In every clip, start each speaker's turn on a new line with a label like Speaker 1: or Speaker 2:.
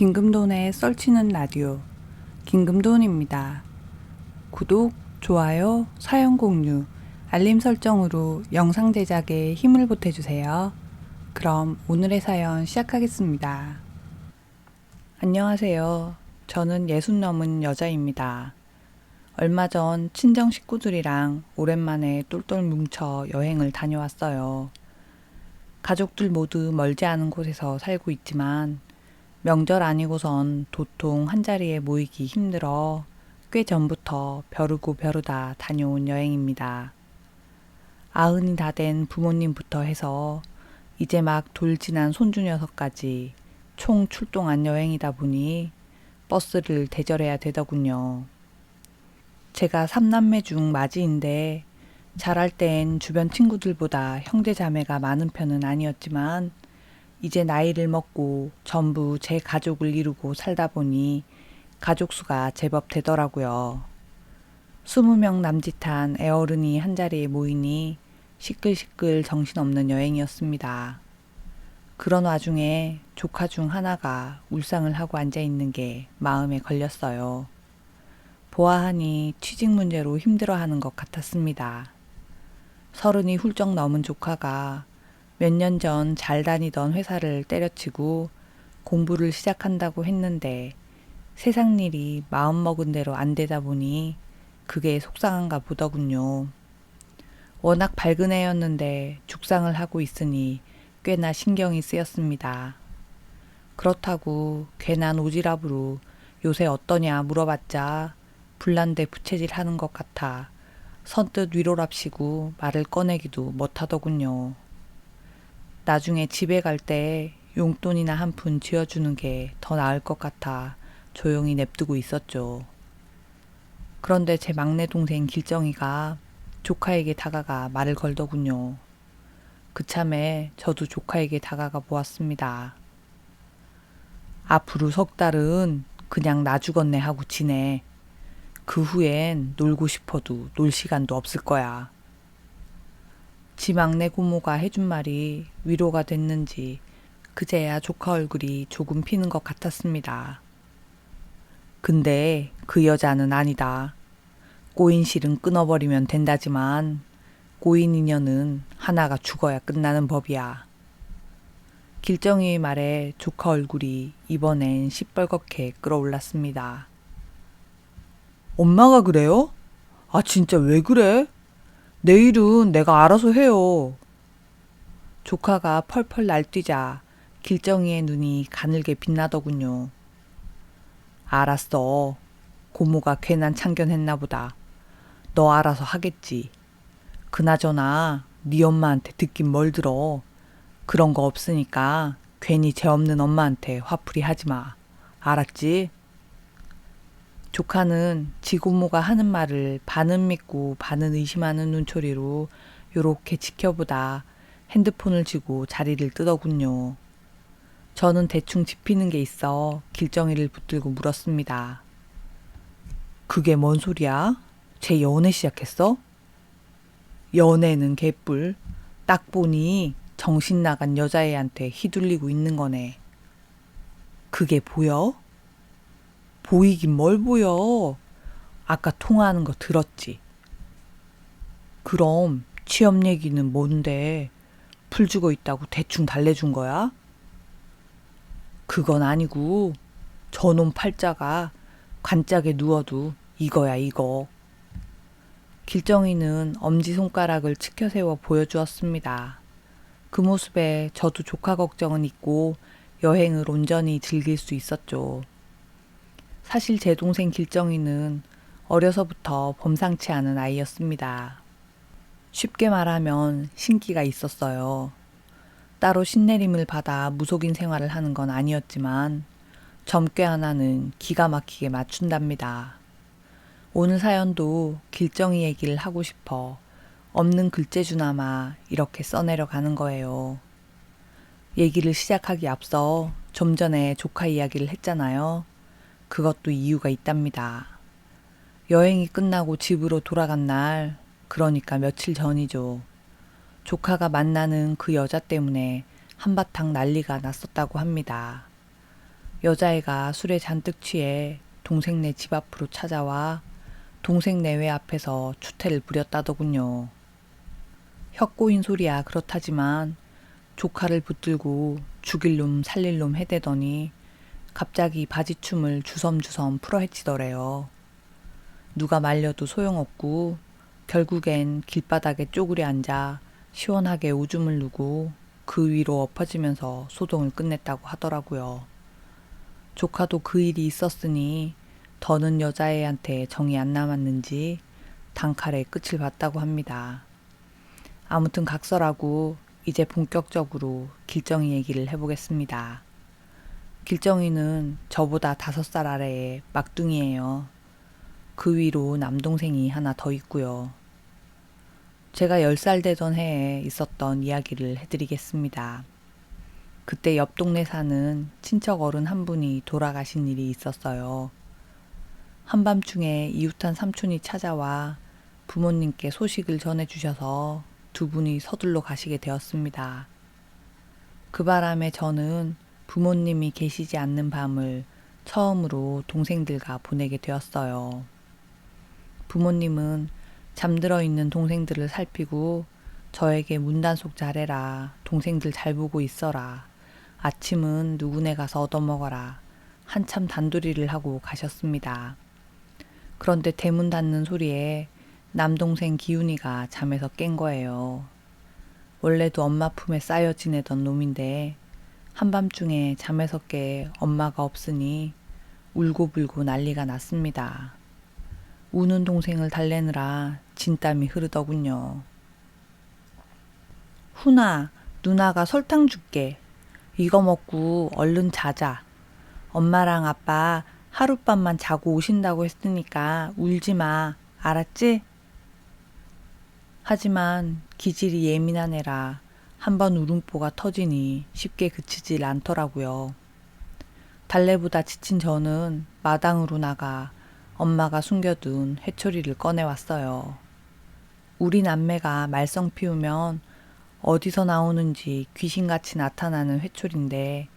Speaker 1: 김금돈의 썰치는 라디오 김금돈입니다. 구독, 좋아요, 사연 공유, 알림 설정으로 영상 제작에 힘을 보태주세요. 그럼 오늘의 사연 시작하겠습니다. 안녕하세요. 저는 60 넘은 여자입니다. 얼마 전 친정 식구들이랑 오랜만에 똘똘 뭉쳐 여행을 다녀왔어요. 가족들 모두 멀지 않은 곳에서 살고 있지만 명절 아니고선 도통 한자리에 모이기 힘들어 꽤 전부터 벼르고 벼르다 다녀온 여행입니다. 90이 다 된 부모님부터 해서 이제 막 돌 지난 손주 녀석까지 총 출동한 여행이다 보니 버스를 대절해야 되더군요. 제가 3남매 중 맞이인데 자랄 땐 주변 친구들보다 형제 자매가 많은 편은 아니었지만 이제 나이를 먹고 전부 제 가족을 이루고 살다 보니 가족 수가 제법 되더라고요. 20명 남짓한 애어른이 한자리에 모이니 시끌시끌 정신없는 여행이었습니다. 그런 와중에 조카 중 하나가 울상을 하고 앉아있는 게 마음에 걸렸어요. 보아하니 취직 문제로 힘들어하는 것 같았습니다. 30이 훌쩍 넘은 조카가 몇 년 전 잘 다니던 회사를 때려치고 공부를 시작한다고 했는데 세상 일이 마음먹은 대로 안 되다 보니 그게 속상한가 보더군요. 워낙 밝은 애였는데 죽상을 하고 있으니 꽤나 신경이 쓰였습니다. 그렇다고 괜한 오지랖으로 요새 어떠냐 물어봤자 불난데 부채질 하는 것 같아 선뜻 위로랍시고 말을 꺼내기도 못하더군요. 나중에 집에 갈 때 용돈이나 한 푼 쥐어주는 게 더 나을 것 같아 조용히 냅두고 있었죠. 그런데 제 막내 동생 길정이가 조카에게 다가가 말을 걸더군요. 그참에 저도 조카에게 다가가 보았습니다. 앞으로 석 달은 그냥 나 죽었네 하고 지내. 그 후엔 놀고 싶어도 놀 시간도 없을 거야. 지 막내 고모가 해준 말이 위로가 됐는지 그제야 조카 얼굴이 조금 피는 것 같았습니다. 근데 그 여자는 아니다. 꼬인 실은 끊어버리면 된다지만 꼬인 인연은 하나가 죽어야 끝나는 법이야. 길정이의 말에 조카 얼굴이 이번엔 시뻘겋게 끓어올랐습니다. 엄마가 그래요? 아 진짜 왜 그래? 내일은 내가 알아서 해요. 조카가 펄펄 날뛰자 길정이의 눈이 가늘게 빛나더군요. 알았어. 고모가 괜한 참견했나 보다. 너 알아서 하겠지. 그나저나 네 엄마한테 듣긴 뭘 들어. 그런 거 없으니까 괜히 죄 없는 엄마한테 화풀이 하지 마. 알았지? 조카는 지 고모가 하는 말을 반은 믿고 반은 의심하는 눈초리로 요렇게 지켜보다 핸드폰을 쥐고 자리를 뜨더군요. 저는 대충 짚히는 게 있어 길정이를 붙들고 물었습니다. 그게 뭔 소리야? 쟤 연애 시작했어? 연애는 개뿔. 딱 보니 정신 나간 여자애한테 휘둘리고 있는 거네. 그게 보여? 보이긴 뭘 보여. 아까 통화하는 거 들었지. 그럼 취업 얘기는 뭔데 풀 주고 있다고 대충 달래준 거야? 그건 아니고 저놈 팔자가 관짝에 누워도 이거야 이거. 길정이는 엄지손가락을 치켜 세워 보여주었습니다. 그 모습에 저도 조카 걱정은 있고 여행을 온전히 즐길 수 있었죠. 사실 제 동생 길정이는 어려서부터 범상치 않은 아이였습니다. 쉽게 말하면 신기가 있었어요. 따로 신내림을 받아 무속인 생활을 하는 건 아니었지만 점괘 하나는 기가 막히게 맞춘답니다. 오늘 사연도 길정이 얘기를 하고 싶어 없는 글재주나마 이렇게 써내려 가는 거예요. 얘기를 시작하기 앞서 좀 전에 조카 이야기를 했잖아요. 그것도 이유가 있답니다. 여행이 끝나고 집으로 돌아간 날, 그러니까 며칠 전이죠. 조카가 만나는 그 여자 때문에 한바탕 난리가 났었다고 합니다. 여자애가 술에 잔뜩 취해 동생네 집 앞으로 찾아와 동생 내외 앞에서 추태를 부렸다더군요. 혀꼬인 소리야 그렇다지만 조카를 붙들고 죽일 놈 살릴 놈 해대더니 갑자기 바지춤을 주섬주섬 풀어 헤치더래요. 누가 말려도 소용없고 결국엔 길바닥에 쪼그려 앉아 시원하게 오줌을 누고 그 위로 엎어지면서 소동을 끝냈다고 하더라고요. 조카도 그 일이 있었으니 더는 여자애한테 정이 안 남았는지 단칼에 끝을 봤다고 합니다. 아무튼 각설하고 이제 본격적으로 길정이 얘기를 해보겠습니다. 길정이는 저보다 5살 아래의 막둥이에요. 그 위로 남동생이 하나 더 있고요. 제가 10살 되던 해에 있었던 이야기를 해드리겠습니다. 그때 옆 동네 사는 친척 어른 한 분이 돌아가신 일이 있었어요. 한밤중에 이웃한 삼촌이 찾아와 부모님께 소식을 전해주셔서 두 분이 서둘러 가시게 되었습니다. 그 바람에 저는 부모님이 계시지 않는 밤을 처음으로 동생들과 보내게 되었어요. 부모님은 잠들어 있는 동생들을 살피고 저에게 문단속 잘해라, 동생들 잘 보고 있어라, 아침은 누구네 가서 얻어먹어라, 한참 단도리를 하고 가셨습니다. 그런데 대문 닫는 소리에 남동생 기훈이가 잠에서 깬 거예요. 원래도 엄마 품에 쌓여 지내던 놈인데 한밤중에 잠에서 깨 엄마가 없으니 울고불고 난리가 났습니다. 우는 동생을 달래느라 진땀이 흐르더군요. 훈아, 누나가 설탕 줄게. 이거 먹고 얼른 자자. 엄마랑 아빠 하룻밤만 자고 오신다고 했으니까 울지 마. 알았지? 하지만 기질이 예민한 애라 한번 울음보가 터지니 쉽게 그치질 않더라고요. 달래보다 지친 저는 마당으로 나가 엄마가 숨겨둔 회초리를 꺼내왔어요. 우리 남매가 말썽 피우면 어디서 나오는지 귀신같이 나타나는 회초리인데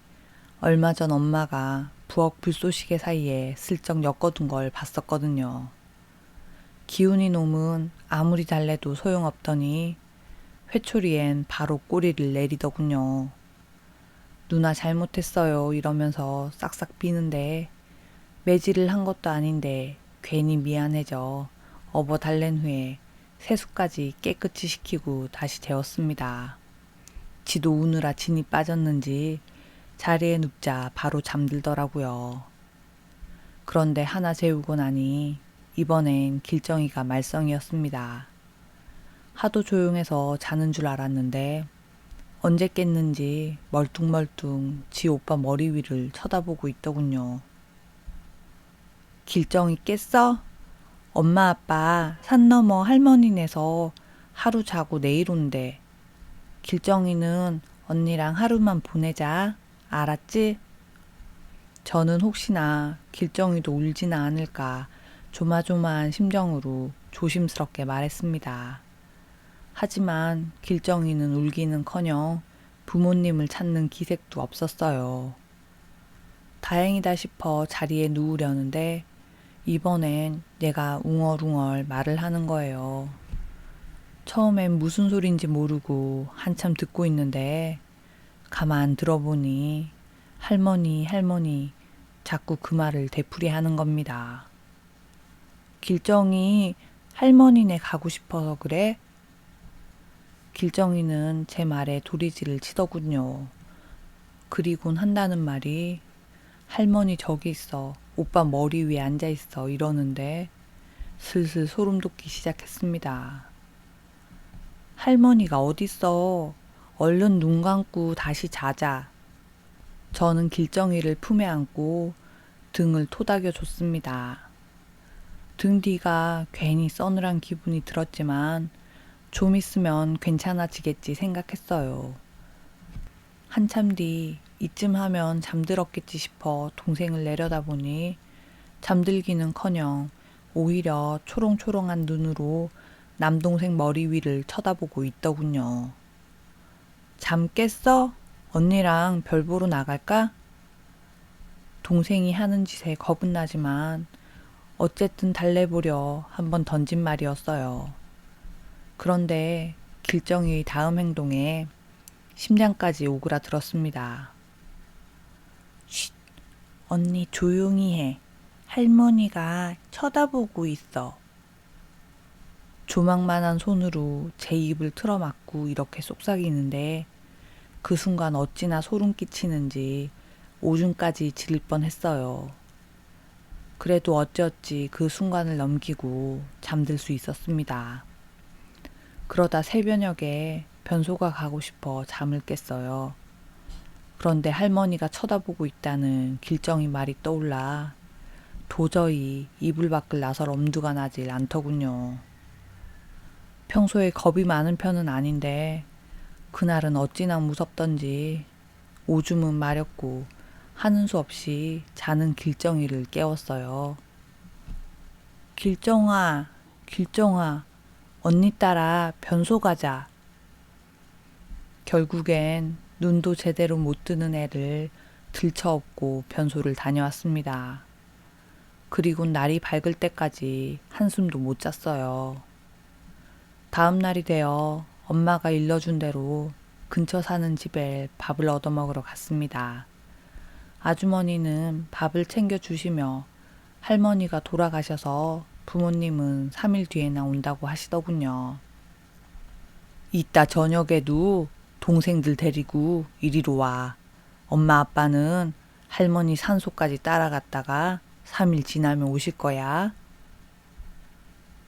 Speaker 1: 얼마 전 엄마가 부엌 불쏘시개 사이에 슬쩍 엮어둔 걸 봤었거든요. 기훈이 놈은 아무리 달래도 소용없더니 회초리엔 바로 꼬리를 내리더군요. 누나 잘못했어요 이러면서 싹싹 비는데 매질을 한 것도 아닌데 괜히 미안해져 업어 달랜 후에 세수까지 깨끗이 시키고 다시 재웠습니다. 지도 우느라 진이 빠졌는지 자리에 눕자 바로 잠들더라고요. 그런데 하나 재우고 나니 이번엔 길정이가 말썽이었습니다. 하도 조용해서 자는 줄 알았는데 언제 깼는지 멀뚱멀뚱 지 오빠 머리 위를 쳐다보고 있더군요. 길정이 깼어? 엄마 아빠 산 너머 할머니네서 하루 자고 내일 온대. 길정이는 언니랑 하루만 보내자. 알았지? 저는 혹시나 길정이도 울지나 않을까 조마조마한 심정으로 조심스럽게 말했습니다. 하지만 길정이는 울기는커녕 부모님을 찾는 기색도 없었어요. 다행이다 싶어 자리에 누우려는데 이번엔 얘가 웅얼웅얼 말을 하는 거예요. 처음엔 무슨 소린지 모르고 한참 듣고 있는데 가만 들어보니 할머니 할머니 자꾸 그 말을 되풀이하는 겁니다. 길정이 할머니네 가고 싶어서 그래? 길정이는 제 말에 도리지를 치더군요. 그리곤 한다는 말이 할머니 저기 있어. 오빠 머리 위에 앉아 있어. 이러는데 슬슬 소름 돋기 시작했습니다. 할머니가 어딨어. 얼른 눈 감고 다시 자자. 저는 길정이를 품에 안고 등을 토닥여 줬습니다. 등 뒤가 괜히 서늘한 기분이 들었지만 좀 있으면 괜찮아지겠지 생각했어요. 한참 뒤 이쯤 하면 잠들었겠지 싶어 동생을 내려다보니 잠들기는커녕 오히려 초롱초롱한 눈으로 남동생 머리 위를 쳐다보고 있더군요. 잠 깼어? 언니랑 별 보러 나갈까? 동생이 하는 짓에 겁은 나지만 어쨌든 달래보려 한번 던진 말이었어요. 그런데 길정이의 다음 행동에 심장까지 오그라들었습니다. 쉿, 언니 조용히 해. 할머니가 쳐다보고 있어. 조망만한 손으로 제 입을 틀어막고 이렇게 속삭이는데 그 순간 어찌나 소름 끼치는지 오줌까지 지를 뻔했어요. 그래도 어찌어찌 그 순간을 넘기고 잠들 수 있었습니다. 그러다 새벽녘에 변소가 가고 싶어 잠을 깼어요. 그런데 할머니가 쳐다보고 있다는 길정이 말이 떠올라 도저히 이불 밖을 나설 엄두가 나질 않더군요. 평소에 겁이 많은 편은 아닌데 그날은 어찌나 무섭던지 오줌은 마렵고 하는 수 없이 자는 길정이를 깨웠어요. 길정아, 길정아, 언니 따라 변소 가자. 결국엔 눈도 제대로 못 뜨는 애를 들쳐업고 변소를 다녀왔습니다. 그리고 날이 밝을 때까지 한숨도 못 잤어요. 다음 날이 되어 엄마가 일러준 대로 근처 사는 집에 밥을 얻어먹으러 갔습니다. 아주머니는 밥을 챙겨주시며 할머니가 돌아가셔서 부모님은 3일 뒤에나 온다고 하시더군요. 이따 저녁에도 동생들 데리고 이리로 와. 엄마 아빠는 할머니 산소까지 따라갔다가 3일 지나면 오실 거야.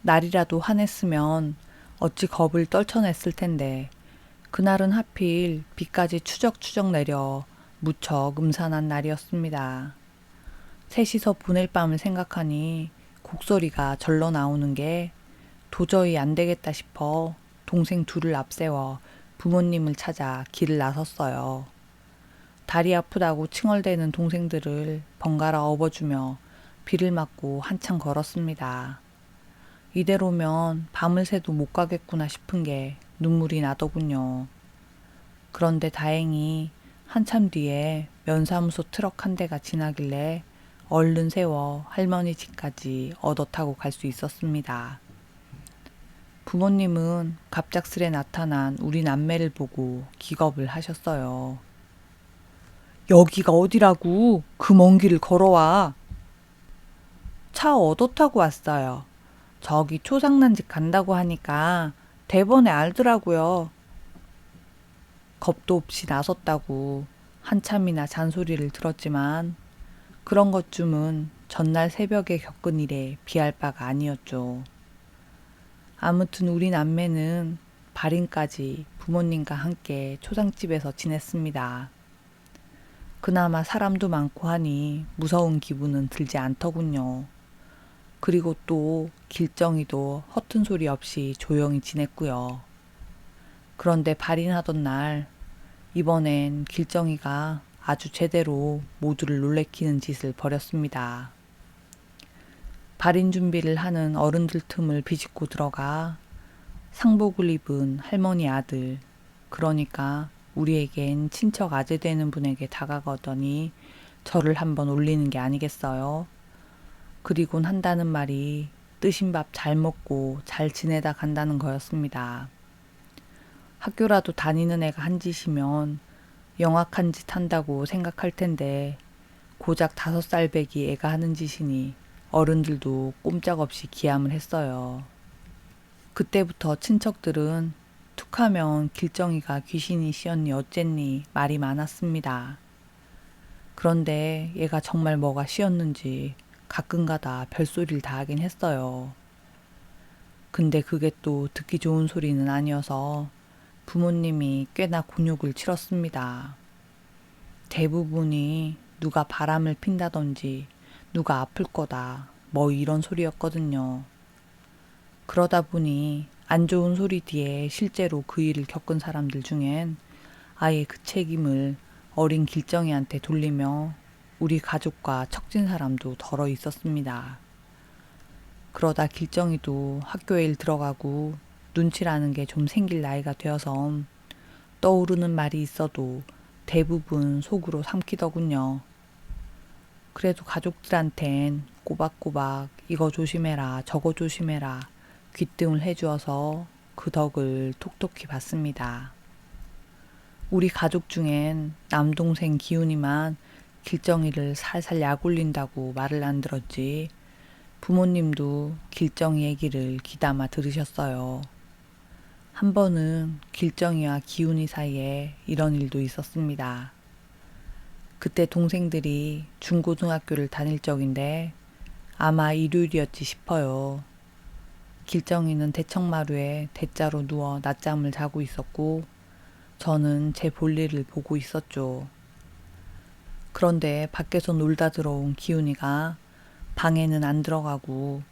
Speaker 1: 날이라도 환했으면 어찌 겁을 떨쳐냈을 텐데 그날은 하필 비까지 추적추적 내려 무척 음산한 날이었습니다. 셋이서 보낼 밤을 생각하니 곡소리가 절로 나오는 게 도저히 안 되겠다 싶어 동생 둘을 앞세워 부모님을 찾아 길을 나섰어요. 다리 아프다고 칭얼대는 동생들을 번갈아 업어주며 비를 맞고 한참 걸었습니다. 이대로면 밤을 새도 못 가겠구나 싶은 게 눈물이 나더군요. 그런데 다행히 한참 뒤에 면사무소 트럭 한 대가 지나길래 얼른 세워 할머니 집까지 얻어 타고 갈 수 있었습니다. 부모님은 갑작스레 나타난 우리 남매를 보고 기겁을 하셨어요. 여기가 어디라고 그 먼 길을 걸어와. 차 얻어 타고 왔어요. 저기 초상난 집 간다고 하니까 대번에 알더라고요. 겁도 없이 나섰다고 한참이나 잔소리를 들었지만 그런 것쯤은 전날 새벽에 겪은 일에 비할 바가 아니었죠. 아무튼 우리 남매는 발인까지 부모님과 함께 초상집에서 지냈습니다. 그나마 사람도 많고 하니 무서운 기분은 들지 않더군요. 그리고 또 길정이도 허튼 소리 없이 조용히 지냈고요. 그런데 발인하던 날 이번엔 길정이가 아주 제대로 모두를 놀래키는 짓을 벌였습니다. 발인 준비를 하는 어른들 틈을 비집고 들어가 상복을 입은 할머니 아들, 그러니까 우리에겐 친척 아재 되는 분에게 다가가더니 저를 한번 올리는 게 아니겠어요? 그리곤 한다는 말이 뜨신 밥 잘 먹고 잘 지내다 간다는 거였습니다. 학교라도 다니는 애가 한 짓이면 영악한 짓 한다고 생각할 텐데 고작 5살 배기 애가 하는 짓이니 어른들도 꼼짝없이 기함을 했어요. 그때부터 친척들은 툭하면 길정이가 귀신이 씌었니 어쨌니 말이 많았습니다. 그런데 얘가 정말 뭐가 씌었는지 가끔가다 별소리를 다 하긴 했어요. 근데 그게 또 듣기 좋은 소리는 아니어서 부모님이 꽤나 곤욕을 치렀습니다. 대부분이 누가 바람을 핀다든지 누가 아플 거다 뭐 이런 소리였거든요. 그러다 보니 안 좋은 소리 뒤에 실제로 그 일을 겪은 사람들 중엔 아예 그 책임을 어린 길정이한테 돌리며 우리 가족과 척진 사람도 덜어 있었습니다. 그러다 길정이도 학교에 일 들어가고 눈치라는 게 좀 생길 나이가 되어서 떠오르는 말이 있어도 대부분 속으로 삼키더군요. 그래도 가족들한텐 꼬박꼬박 이거 조심해라, 저거 조심해라 귀뜸을 해주어서 그 덕을 톡톡히 받습니다. 우리 가족 중엔 남동생 기훈이만 길정이를 살살 약올린다고 말을 안 들었지 부모님도 길정이 얘기를 귀담아 들으셨어요. 한 번은 길정이와 기훈이 사이에 이런 일도 있었습니다. 그때 동생들이 중고등학교를 다닐 적인데 아마 일요일이었지 싶어요. 길정이는 대청마루에 대자로 누워 낮잠을 자고 있었고 저는 제 볼일을 보고 있었죠. 그런데 밖에서 놀다 들어온 기훈이가 방에는 안 들어가고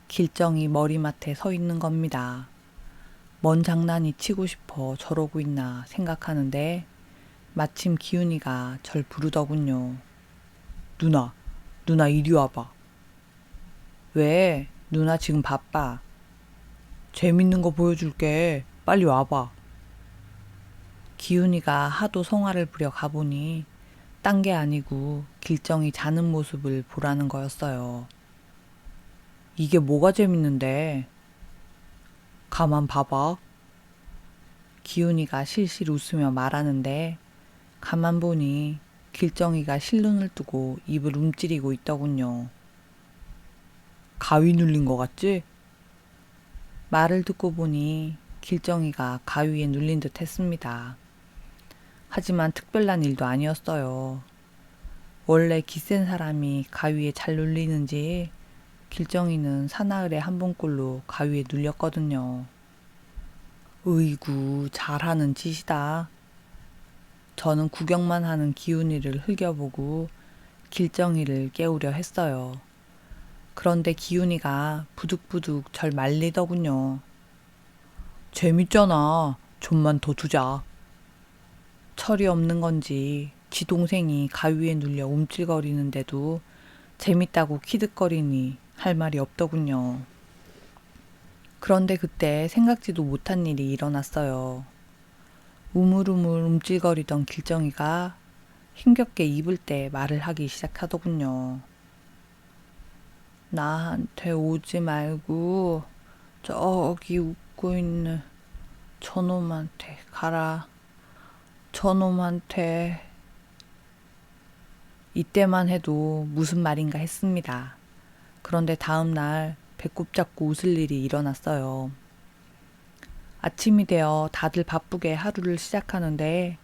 Speaker 1: 길정이 머리맡에 서 있는 겁니다. 뭔 장난이 치고 싶어 저러고 있나 생각하는데 마침 기훈이가 절 부르더군요. 누나 이리 와봐. 왜? 누나 지금 바빠. 재밌는 거 보여줄게. 빨리 와봐. 기훈이가 하도 성화를 부려 가보니 딴 게 아니고 길정이 자는 모습을 보라는 거였어요. 이게 뭐가 재밌는데? 가만 봐봐. 기훈이가 실실 웃으며 말하는데 가만 보니 길정이가 실눈을 뜨고 입을 움츠리고 있더군요. 가위 눌린 거 같지? 말을 듣고 보니 길정이가 가위에 눌린 듯 했습니다. 하지만 특별한 일도 아니었어요. 원래 기센 사람이 가위에 잘 눌리는지 길정이는 사나흘에 한 번꼴로 가위에 눌렸거든요. 으이구 잘하는 짓이다. 저는 구경만 하는 기훈이를 흘겨보고 길정이를 깨우려 했어요. 그런데 기훈이가 부득부득 절 말리더군요. 재밌잖아. 좀만 더 두자. 철이 없는 건지 지 동생이 가위에 눌려 움찔거리는데도 재밌다고 키득거리니 할 말이 없더군요. 그런데 그때 생각지도 못한 일이 일어났어요. 우물우물 움찔거리던 길정이가 힘겹게 입을 때 말을 하기 시작하더군요. 나한테 오지 말고 저기 웃고 있는 저놈한테 가라. 저놈한테. 이때만 해도 무슨 말인가 했습니다. 그런데 다음 날 배꼽 잡고 웃을 일이 일어났어요. 아침이 되어 다들 바쁘게 하루를 시작하는데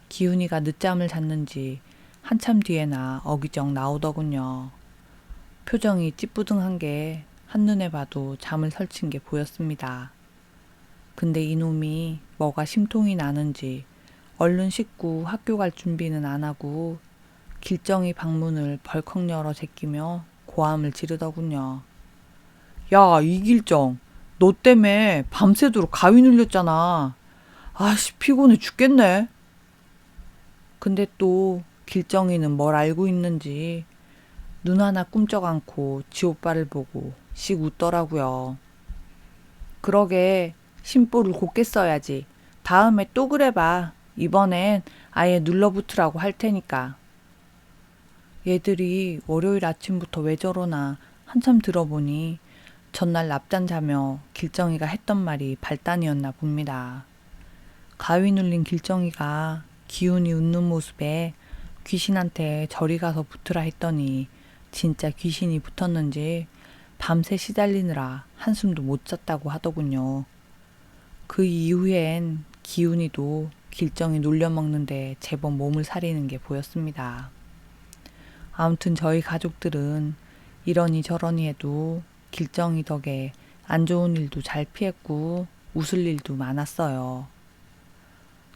Speaker 1: 기훈이가 늦잠을 잤는지 한참 뒤에나 어기적 나오더군요. 표정이 찌뿌둥한 게 한눈에 봐도 잠을 설친 게 보였습니다. 근데 이놈이 뭐가 심통이 나는지 얼른 씻고 학교 갈 준비는 안 하고 길정이 방문을 벌컥 열어 제끼며 고함을 지르더군요. 야, 이길정. 너 때문에 밤새도록 가위 눌렸잖아. 아씨, 피곤해 죽겠네. 근데 또 길정이는 뭘 알고 있는지 눈 하나 꿈쩍 않고 지 오빠를 보고 씩 웃더라고요. 그러게 심보를 곱게 써야지. 다음에 또 그래봐. 이번엔 아예 눌러붙으라고 할 테니까. 얘들이 월요일 아침부터 왜 저러나 한참 들어보니 전날 낮잠 자며 길정이가 했던 말이 발단이었나 봅니다. 가위 눌린 길정이가 기운이 웃는 모습에 귀신한테 저리 가서 붙으라 했더니 진짜 귀신이 붙었는지 밤새 시달리느라 한숨도 못 잤다고 하더군요. 그 이후엔 기훈이도 길정이 놀려먹는데 제법 몸을 사리는 게 보였습니다. 아무튼 저희 가족들은 이러니 저러니 해도 길정이 덕에 안 좋은 일도 잘 피했고 웃을 일도 많았어요.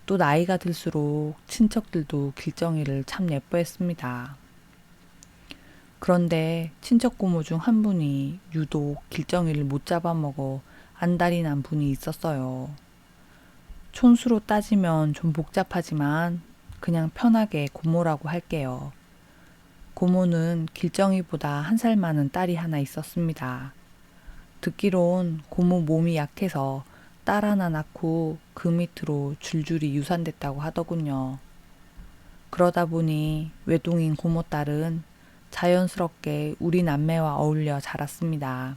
Speaker 1: 또 나이가 들수록 친척들도 길정이를 참 예뻐했습니다. 그런데 친척 고모 중 한 분이 유독 길정이를 못 잡아먹어 안달이 난 분이 있었어요. 촌수로 따지면 좀 복잡하지만 그냥 편하게 고모라고 할게요. 고모는 길정이보다 한 살 많은 딸이 하나 있었습니다. 듣기론 고모 몸이 약해서 딸 하나 낳고 그 밑으로 줄줄이 유산됐다고 하더군요. 그러다 보니 외동인 고모 딸은 자연스럽게 우리 남매와 어울려 자랐습니다.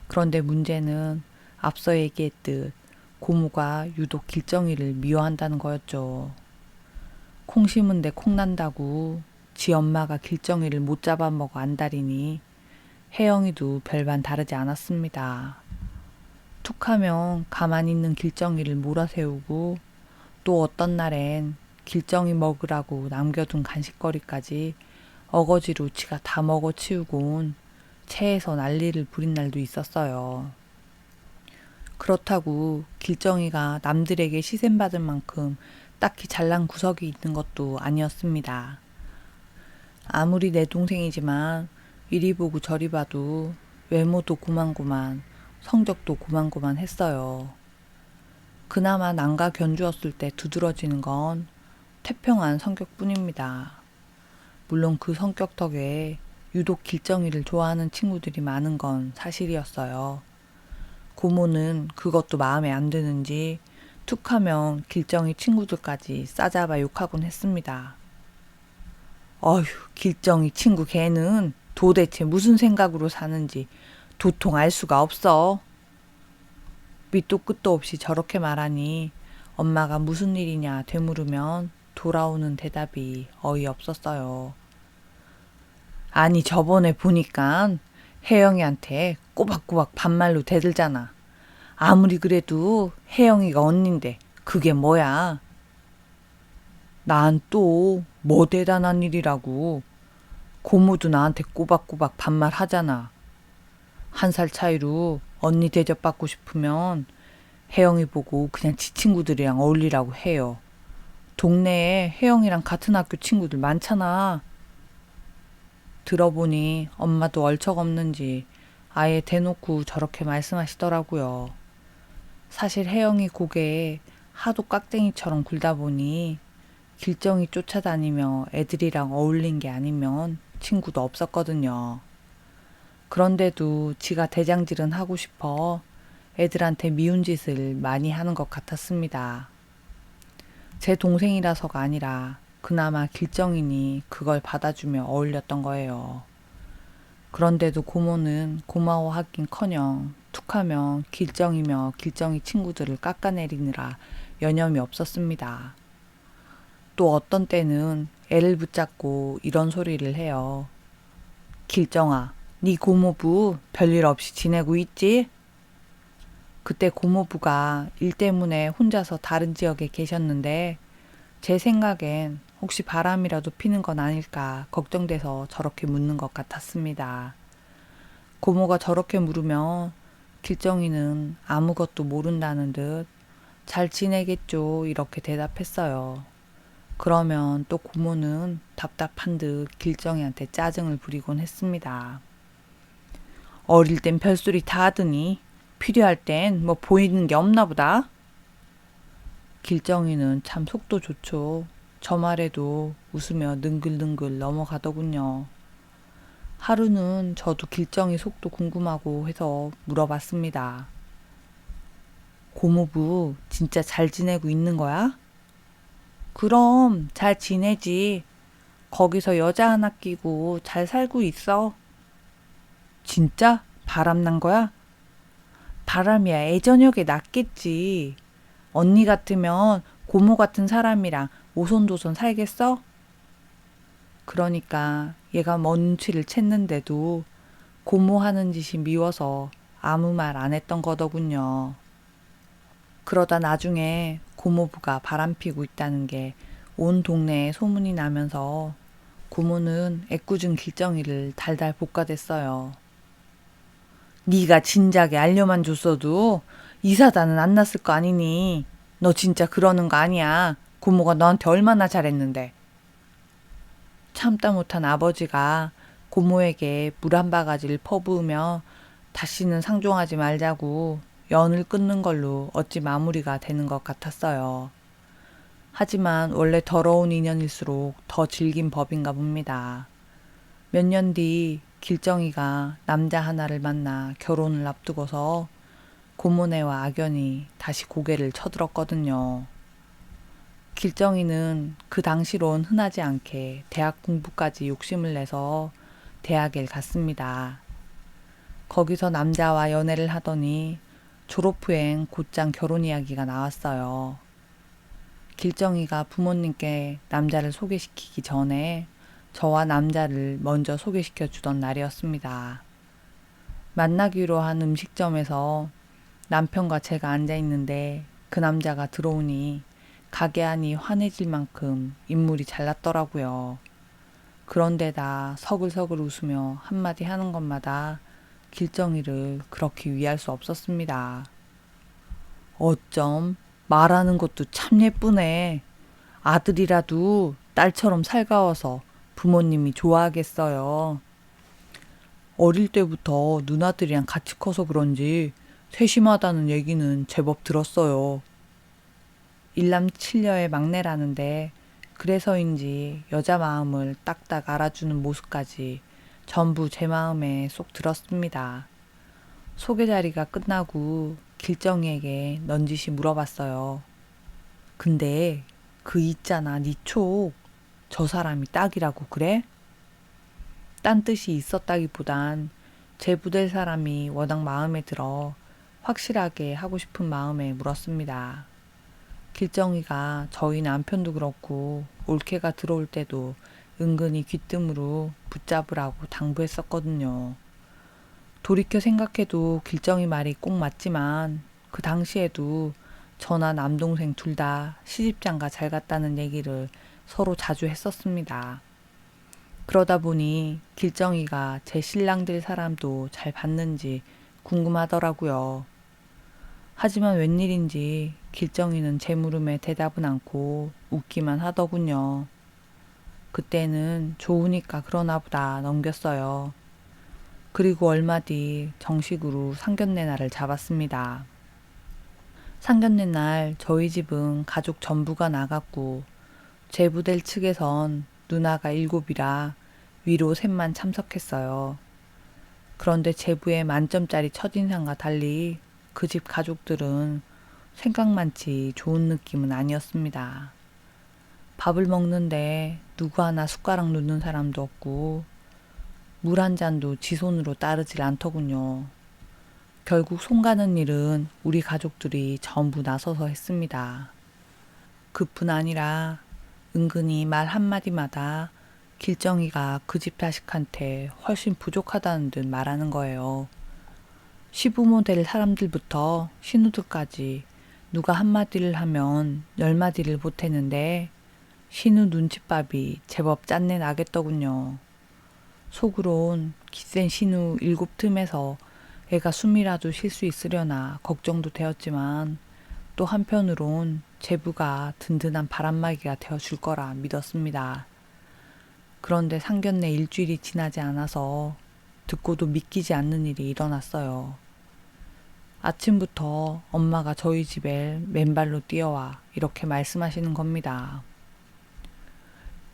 Speaker 1: 그런데 문제는 앞서 얘기했듯 고모가 유독 길정이를 미워한다는 거였죠. 콩 심은 데 콩 난다고 지 엄마가 길정이를 못 잡아먹어 안달이니 혜영이도 별반 다르지 않았습니다. 툭하면 가만히 있는 길정이를 몰아세우고 또 어떤 날엔 길정이 먹으라고 남겨둔 간식거리까지 어거지로 지가 다 먹어치우고 온 체해서 난리를 부린 날도 있었어요. 그렇다고 길정이가 남들에게 시샘받을 만큼 딱히 잘난 구석이 있는 것도 아니었습니다. 아무리 내 동생이지만 이리 보고 저리 봐도 외모도 고만고만, 성적도 고만고만 했어요. 그나마 남과 견주었을 때 두드러지는 건 태평한 성격뿐입니다. 물론 그 성격 덕에 유독 길정이를 좋아하는 친구들이 많은 건 사실이었어요. 고모는 그것도 마음에 안 드는지 툭하면 길정이 친구들까지 싸잡아 욕하곤 했습니다. 어휴, 길정이 친구 걔는 도대체 무슨 생각으로 사는지 도통 알 수가 없어. 밑도 끝도 없이 저렇게 말하니 엄마가 무슨 일이냐 되물으면 돌아오는 대답이 어이없었어요. 아니 저번에 보니까 혜영이한테 꼬박꼬박 반말로 대들잖아. 아무리 그래도 혜영이가 언닌데 그게 뭐야? 난 또 뭐 대단한 일이라고. 고모도 나한테 꼬박꼬박 반말하잖아. 1살 차이로 언니 대접받고 싶으면 혜영이 보고 그냥 지 친구들이랑 어울리라고 해요. 동네에 혜영이랑 같은 학교 친구들 많잖아. 들어보니 엄마도 얼척없는지 아예 대놓고 저렇게 말씀하시더라고요. 사실 혜영이 고개에 하도 깍쟁이처럼 굴다 보니 길정이 쫓아다니며 애들이랑 어울린 게 아니면 친구도 없었거든요. 그런데도 지가 대장질은 하고 싶어 애들한테 미운 짓을 많이 하는 것 같았습니다. 제 동생이라서가 아니라 그나마 길정이니 그걸 받아주며 어울렸던 거예요. 그런데도 고모는 고마워하긴커녕 툭하면 길정이며 길정이 친구들을 깎아내리느라 여념이 없었습니다. 또 어떤 때는 애를 붙잡고 이런 소리를 해요. 길정아, 네 고모부 별일 없이 지내고 있지? 그때 고모부가 일 때문에 혼자서 다른 지역에 계셨는데 제 생각엔 혹시 바람이라도 피는 건 아닐까 걱정돼서 저렇게 묻는 것 같았습니다. 고모가 저렇게 물으면 길정이는 아무것도 모른다는 듯 잘 지내겠죠 이렇게 대답했어요. 그러면 또 고모는 답답한 듯 길정이한테 짜증을 부리곤 했습니다. 어릴 땐 별소리 다 하더니 필요할 땐 뭐 보이는 게 없나 보다. 길정이는 참 속도 좋죠. 저 말에도 웃으며 능글능글 넘어가더군요. 하루는 저도 길정이 속도 궁금하고 해서 물어봤습니다. 고모부 진짜 잘 지내고 있는 거야? 그럼 잘 지내지. 거기서 여자 하나 끼고 잘 살고 있어. 진짜? 바람난 거야? 바람이야 애저녁에 났겠지. 언니 같으면 고모 같은 사람이랑 오손도손 살겠어? 그러니까 얘가 뭔 눈치를 챘는데도 고모 하는 짓이 미워서 아무 말 안 했던 거더군요. 그러다 나중에 고모부가 바람피고 있다는 게 온 동네에 소문이 나면서 고모는 애꿎은 길정이를 달달 볶아댔어요. 네가 진작에 알려만 줬어도 이 사단은 안 났을 거 아니니. 너 진짜 그러는 거 아니야. 고모가 너한테 얼마나 잘했는데. 참다 못한 아버지가 고모에게 물 한 바가지를 퍼부으며 다시는 상종하지 말자고 연을 끊는 걸로 어찌 마무리가 되는 것 같았어요. 하지만 원래 더러운 인연일수록 더 질긴 법인가 봅니다. 몇 년 뒤 길정이가 남자 하나를 만나 결혼을 앞두고서 고모네와 악연이 다시 고개를 쳐들었거든요. 길정이는 그 당시론 흔하지 않게 대학 공부까지 욕심을 내서 대학에 갔습니다. 거기서 남자와 연애를 하더니 졸업 후엔 곧장 결혼 이야기가 나왔어요. 길정이가 부모님께 남자를 소개시키기 전에 저와 남자를 먼저 소개시켜 주던 날이었습니다. 만나기로 한 음식점에서 남편과 제가 앉아 있는데 그 남자가 들어오니 가게 안이 환해질 만큼 인물이 잘났더라고요. 그런데다 서글서글 웃으며 한마디 하는 것마다 길정이를 그렇게 위할 수 없었습니다. 어쩜 말하는 것도 참 예쁘네. 아들이라도 딸처럼 살가워서 부모님이 좋아하겠어요. 어릴 때부터 누나들이랑 같이 커서 그런지 세심하다는 얘기는 제법 들었어요. 일남 칠녀의 막내라는데 그래서인지 여자 마음을 딱딱 알아주는 모습까지 전부 제 마음에 쏙 들었습니다. 소개 자리가 끝나고 길정이에게 넌지시 물어봤어요. 근데 그 있잖아, 니 촉. 저 사람이 딱이라고 그래? 딴 뜻이 있었다기보단 제부될 사람이 워낙 마음에 들어 확실하게 하고 싶은 마음에 물었습니다. 길정이가 저희 남편도 그렇고 올케가 들어올 때도 은근히 귀뜸으로 붙잡으라고 당부했었거든요. 돌이켜 생각해도 길정이 말이 꼭 맞지만 그 당시에도 저나 남동생 둘 다 시집장가 잘 갔다는 얘기를 서로 자주 했었습니다. 그러다 보니 길정이가 제 신랑 될 사람도 잘 봤는지 궁금하더라고요. 하지만 웬일인지 길정이는 제 물음에 대답은 않고 웃기만 하더군요. 그때는 좋으니까 그러나 보다 넘겼어요. 그리고 얼마 뒤 정식으로 상견례 날을 잡았습니다. 상견례 날 저희 집은 가족 전부가 나갔고 제부될 측에선 누나가 7이라 위로 셋만 참석했어요. 그런데 제부의 만점짜리 첫인상과 달리 그 집 가족들은 생각만치 좋은 느낌은 아니었습니다. 밥을 먹는데 누구 하나 숟가락 놓는 사람도 없고 물 한 잔도 지 손으로 따르질 않더군요. 결국 손 가는 일은 우리 가족들이 전부 나서서 했습니다. 그뿐 아니라 은근히 말 한마디마다 길정이가 그 집 자식한테 훨씬 부족하다는 듯 말하는 거예요. 시부모 될 사람들부터 신우들까지 누가 한마디를 하면 10마디를 보태는데 신우 눈칫밥이 제법 짠내 나겠더군요. 속으론 기센 신우 7틈에서 애가 숨이라도 쉴 수 있으려나 걱정도 되었지만 또 한편으론 제부가 든든한 바람막이가 되어줄 거라 믿었습니다. 그런데 상견례 일주일이 지나지 않아서 듣고도 믿기지 않는 일이 일어났어요. 아침부터 엄마가 저희 집에 맨발로 뛰어와 이렇게 말씀하시는 겁니다.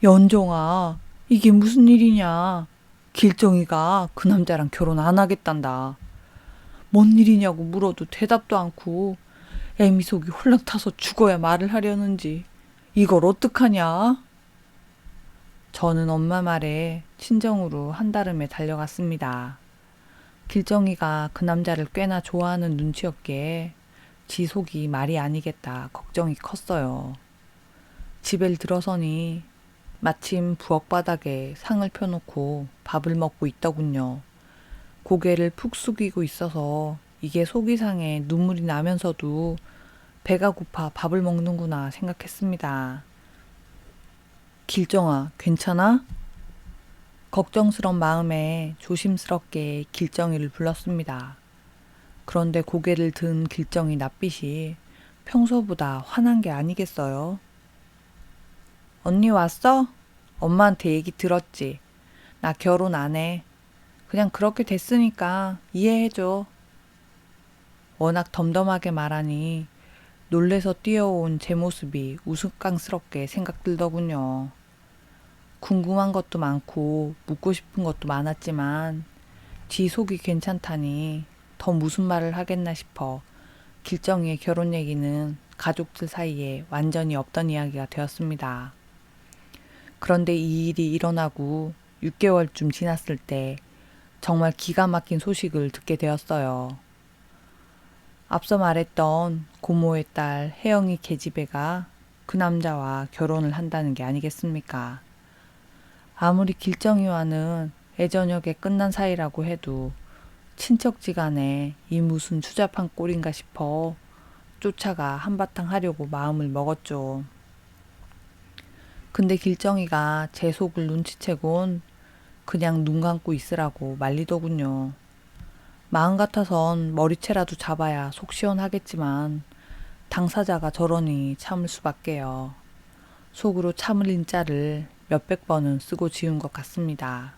Speaker 1: 연정아, 이게 무슨 일이냐? 길정이가 그 남자랑 결혼 안 하겠단다. 뭔 일이냐고 물어도 대답도 않고 애미 속이 홀랑 타서 죽어야 말을 하려는지 이걸 어떡하냐? 저는 엄마 말에 친정으로 한달음에 달려갔습니다. 길정이가 그 남자를 꽤나 좋아하는 눈치였기에 지 속이 말이 아니겠다 걱정이 컸어요. 집에 들어서니 마침 부엌 바닥에 상을 펴놓고 밥을 먹고 있더군요. 고개를 푹 숙이고 있어서 이게 속이 상해 눈물이 나면서도 배가 고파 밥을 먹는구나 생각했습니다. 길정아, 괜찮아? 걱정스런 마음에 조심스럽게 길정이를 불렀습니다. 그런데 고개를 든 길정이 낯빛이 평소보다 환한 게 아니겠어요? 언니 왔어? 엄마한테 얘기 들었지? 나 결혼 안 해. 그냥 그렇게 됐으니까 이해해줘. 워낙 덤덤하게 말하니 놀래서 뛰어온 제 모습이 우스꽝스럽게 생각들더군요. 궁금한 것도 많고 묻고 싶은 것도 많았지만 지 속이 괜찮다니 더 무슨 말을 하겠나 싶어 길정이의 결혼 얘기는 가족들 사이에 완전히 없던 이야기가 되었습니다. 그런데 이 일이 일어나고 6개월쯤 지났을 때 정말 기가 막힌 소식을 듣게 되었어요. 앞서 말했던 고모의 딸 혜영이 계집애가 그 남자와 결혼을 한다는 게 아니겠습니까? 아무리 길정이와는 애저녁에 끝난 사이라고 해도 친척지간에 이 무슨 추잡한 꼴인가 싶어 쫓아가 한바탕 하려고 마음을 먹었죠. 근데 길정이가 제 속을 눈치채곤 그냥 눈 감고 있으라고 말리더군요. 마음 같아선 머리채라도 잡아야 속 시원하겠지만 당사자가 저러니 참을 수밖에요. 속으로 참을 인자를 몇백 번은 쓰고 지은 것 같습니다.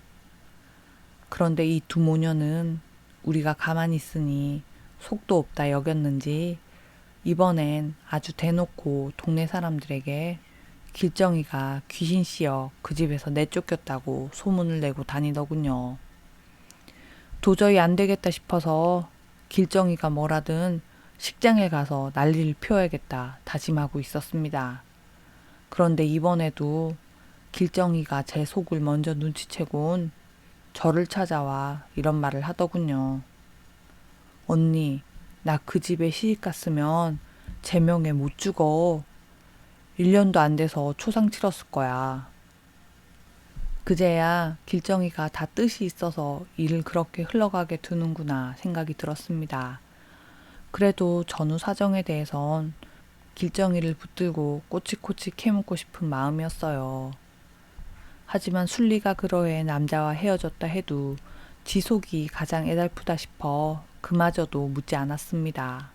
Speaker 1: 그런데 이 두 모녀는 우리가 가만히 있으니 속도 없다 여겼는지 이번엔 아주 대놓고 동네 사람들에게 길정이가 귀신씨여 그 집에서 내쫓겼다고 소문을 내고 다니더군요. 도저히 안 되겠다 싶어서 길정이가 뭐라든 식장에 가서 난리를 피워야겠다 다짐하고 있었습니다. 그런데 이번에도 길정이가 제 속을 먼저 눈치채곤 저를 찾아와 이런 말을 하더군요. 언니, 나 그 집에 시집 갔으면 제 명에 못 죽어. 1년도 안 돼서 초상 치렀을 거야. 그제야 길정이가 다 뜻이 있어서 일을 그렇게 흘러가게 두는구나 생각이 들었습니다. 그래도 전후 사정에 대해선 길정이를 붙들고 꼬치꼬치 캐묻고 싶은 마음이었어요. 하지만 순리가 그러해 남자와 헤어졌다 해도 지 속이 가장 애달프다 싶어 그마저도 묻지 않았습니다.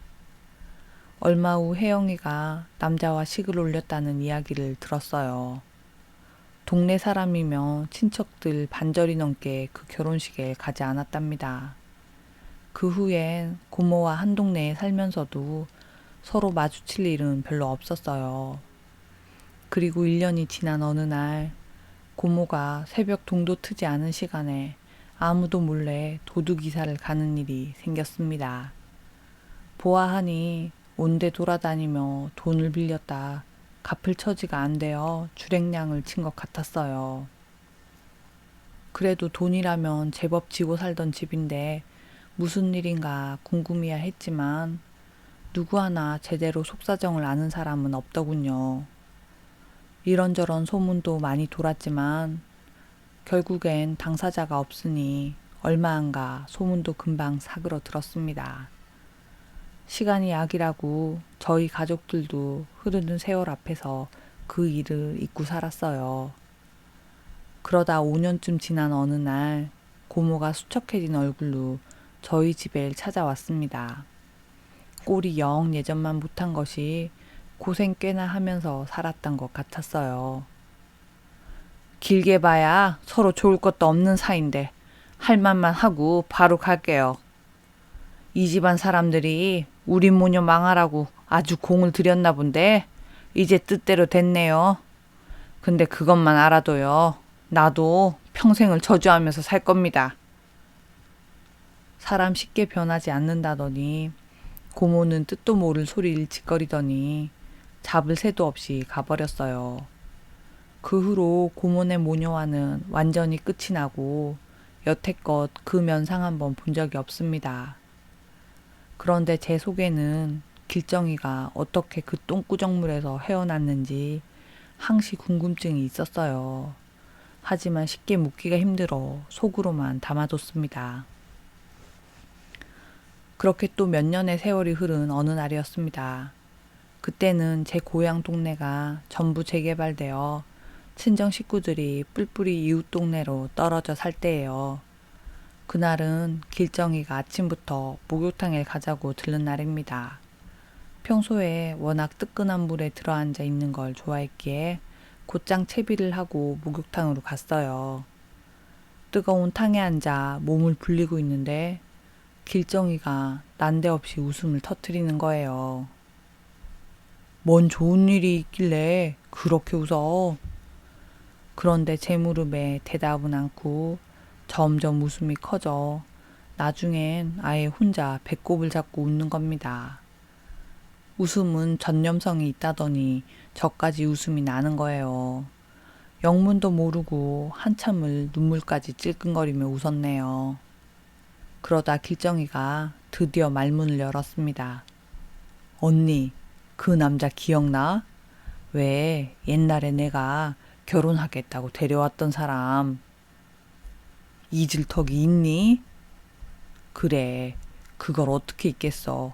Speaker 1: 얼마 후 혜영이가 남자와 식을 올렸다는 이야기를 들었어요. 동네 사람이며 친척들 반절이 넘게 그 결혼식에 가지 않았답니다. 그 후엔 고모와 한 동네에 살면서도 서로 마주칠 일은 별로 없었어요. 그리고 1년이 지난 어느 날 고모가 새벽 동도 트지 않은 시간에 아무도 몰래 도둑 이사를 가는 일이 생겼습니다. 보아하니 온데 돌아다니며 돈을 빌렸다 갚을 처지가 안 되어 줄행량을 친 것 같았어요. 그래도 돈이라면 제법 지고 살던 집인데 무슨 일인가 궁금해야 했지만 누구 하나 제대로 속사정을 아는 사람은 없더군요. 이런저런 소문도 많이 돌았지만 결국엔 당사자가 없으니 얼마 안 가 소문도 금방 사그러 들었습니다. 시간이 약이라고 저희 가족들도 흐르는 세월 앞에서 그 일을 잊고 살았어요. 그러다 5년쯤 지난 어느 날 고모가 수척해진 얼굴로 저희 집에 찾아왔습니다. 꼴이 영 예전만 못한 것이 고생 꽤나 하면서 살았던 것 같았어요. 길게 봐야 서로 좋을 것도 없는 사이인데 할 말만 하고 바로 갈게요. 이 집안 사람들이 우리 모녀 망하라고 아주 공을 들였나 본데 이제 뜻대로 됐네요. 근데 그것만 알아둬요. 나도 평생을 저주하면서 살 겁니다. 사람 쉽게 변하지 않는다더니 고모는 뜻도 모를 소리를 짓거리더니 잡을 새도 없이 가버렸어요. 그 후로 고모네 모녀와는 완전히 끝이 나고 여태껏 그 면상 한번 본 적이 없습니다. 그런데 제 속에는 길정이가 어떻게 그 똥구정물에서 헤어났는지 항시 궁금증이 있었어요. 하지만 쉽게 묻기가 힘들어 속으로만 담아뒀습니다. 그렇게 또 몇 년의 세월이 흐른 어느 날이었습니다. 그때는 제 고향 동네가 전부 재개발되어 친정 식구들이 뿔뿔이 이웃 동네로 떨어져 살 때예요. 그날은 길정이가 아침부터 목욕탕에 가자고 들른 날입니다. 평소에 워낙 뜨끈한 물에 들어앉아 있는 걸 좋아했기에 곧장 채비를 하고 목욕탕으로 갔어요. 뜨거운 탕에 앉아 몸을 불리고 있는데 길정이가 난데없이 웃음을 터뜨리는 거예요. 뭔 좋은 일이 있길래 그렇게 웃어? 그런데 제 물음에 대답은 않고 점점 웃음이 커져 나중엔 아예 혼자 배꼽을 잡고 웃는 겁니다. 웃음은 전염성이 있다더니 저까지 웃음이 나는 거예요. 영문도 모르고 한참을 눈물까지 찔끔거리며 웃었네요. 그러다 길정이가 드디어 말문을 열었습니다. 언니, 그 남자 기억나? 왜 옛날에 내가 결혼하겠다고 데려왔던 사람. 잊을 턱이 있니? 그래, 그걸 어떻게 잊겠어.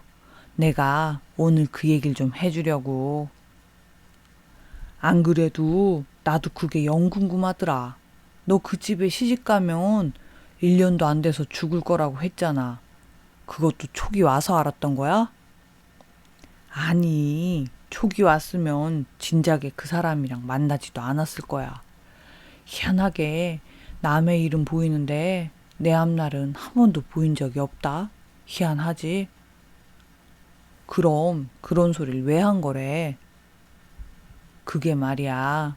Speaker 1: 내가 오늘 그 얘기를 좀 해주려고. 안 그래도 나도 그게 영 궁금하더라. 너 그 집에 시집 가면 1년도 안 돼서 죽을 거라고 했잖아. 그것도 촉이 와서 알았던 거야? 아니, 촉이 왔으면 진작에 그 사람이랑 만나지도 않았을 거야. 희한하게 남의 일은 보이는데 내 앞날은 한 번도 보인 적이 없다. 희한하지? 그럼 그런 소리를 왜 한 거래? 그게 말이야.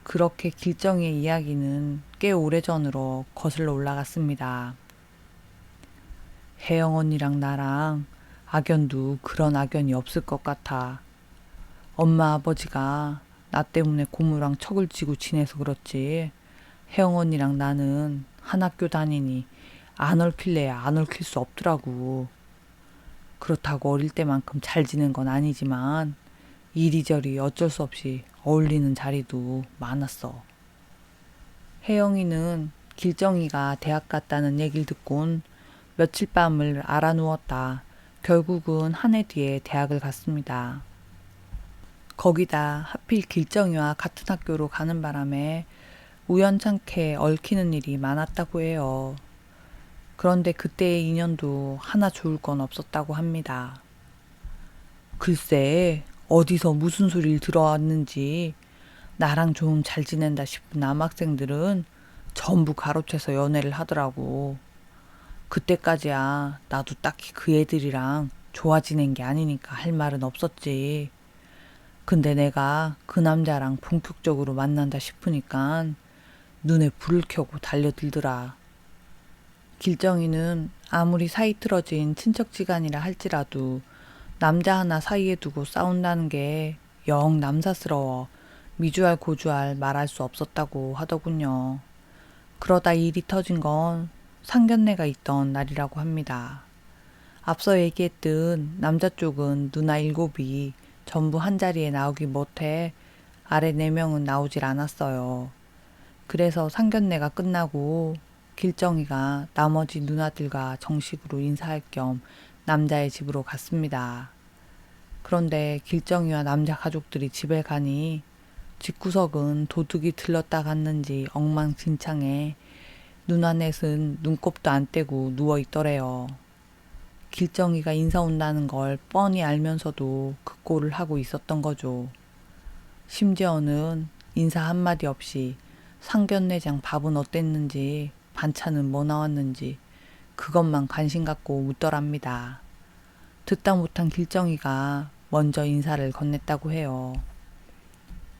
Speaker 1: 그렇게 길정의 이야기는 꽤 오래전으로 거슬러 올라갔습니다. 혜영 언니랑 나랑 악연도 그런 악연이 없을 것 같아. 엄마 아버지가 나 때문에 고모랑 척을 지고 지내서 그렇지. 혜영 언니랑 나는 한 학교 다니니 안 얽힐래야 안 얽힐 수 없더라고. 그렇다고 어릴 때만큼 잘 지낸 건 아니지만 이리저리 어쩔 수 없이 어울리는 자리도 많았어. 혜영이는 길정이가 대학 갔다는 얘기를 듣곤 며칠 밤을 알아 누웠다. 결국은 한 해 뒤에 대학을 갔습니다. 거기다 하필 길정이와 같은 학교로 가는 바람에 우연찮게 얽히는 일이 많았다고 해요. 그런데 그때의 인연도 하나 좋을 건 없었다고 합니다. 글쎄, 어디서 무슨 소리를 들어왔는지 나랑 좀 잘 지낸다 싶은 남학생들은 전부 가로채서 연애를 하더라고. 그때까지야 나도 딱히 그 애들이랑 좋아 지낸 게 아니니까 할 말은 없었지. 근데 내가 그 남자랑 본격적으로 만난다 싶으니까 눈에 불을 켜고 달려들더라. 길정이는 아무리 사이 틀어진 친척지간이라 할지라도 남자 하나 사이에 두고 싸운다는 게 영 남사스러워 미주알 고주알 말할 수 없었다고 하더군요. 그러다 일이 터진 건 상견례가 있던 날이라고 합니다. 앞서 얘기했듯 남자 쪽은 누나 7이 전부 한자리에 나오기 못해 아래 4명은 나오질 않았어요. 그래서 상견례가 끝나고 길정이가 나머지 누나들과 정식으로 인사할 겸 남자의 집으로 갔습니다. 그런데 길정이와 남자 가족들이 집에 가니 집구석은 도둑이 들렀다 갔는지 엉망진창에 누나 넷은 눈곱도 안 떼고 누워있더래요. 길정이가 인사 온다는 걸 뻔히 알면서도 그 꼴을 하고 있었던 거죠. 심지어는 인사 한마디 없이 상견례장 밥은 어땠는지 반찬은 뭐 나왔는지 그것만 관심 갖고 묻더랍니다. 듣다 못한 길정이가 먼저 인사를 건넸다고 해요.